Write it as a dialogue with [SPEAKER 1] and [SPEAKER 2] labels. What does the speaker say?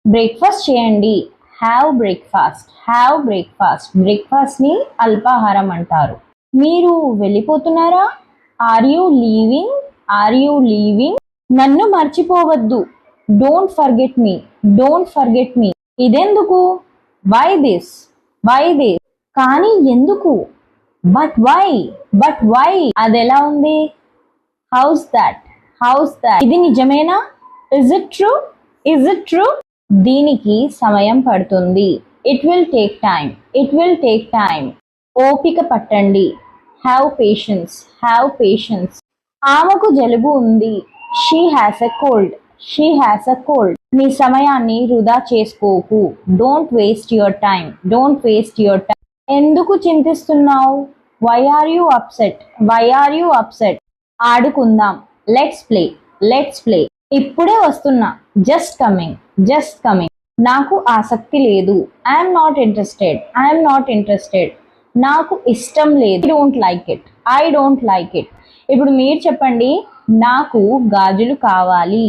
[SPEAKER 1] Breakfast చేయండి. Have breakfast. Have breakfast. Breakfast ని అల్పాహారం అంటారు. మీరు వెళ్ళిపోతున్నారా? Are you leaving? Are you leaving? నన్ను మర్చిపోవద్దు. Don't forget me. Don't forget me. ఇదెందుకు? Why this? Why this? కానీ ఎందుకు? But why? But why? అదెలా ఉంది? How's that? How's that? ఇది నిజమేనా? Is it true? Is it true? దీనికి సమయం పడుతుంది. It will take time. It will take time. ఓపిక పట్టండి. Have patience. Have patience. ఆమెకు జలుబు ఉంది. She has a cold. She has a cold. నీ సమయాన్ని వృధా చేసుకోకు. Don't waste your time. Don't waste your time. ఎందుకు చింతిస్తున్నావు? Why are you upset? Why are you upset? ఆడుకుందాం. Let's play. Let's play. ఇప్పుడే వస్తున్నా. Just coming. Just coming. నాకు ఆసక్తి లేదు. I'm not interested. I'm not interested. నాకు ఇష్టం లేదు. I don't like it. I don't like it. ఇప్పుడు మీరు చెప్పండి. నాకు గాజులు కావాలి.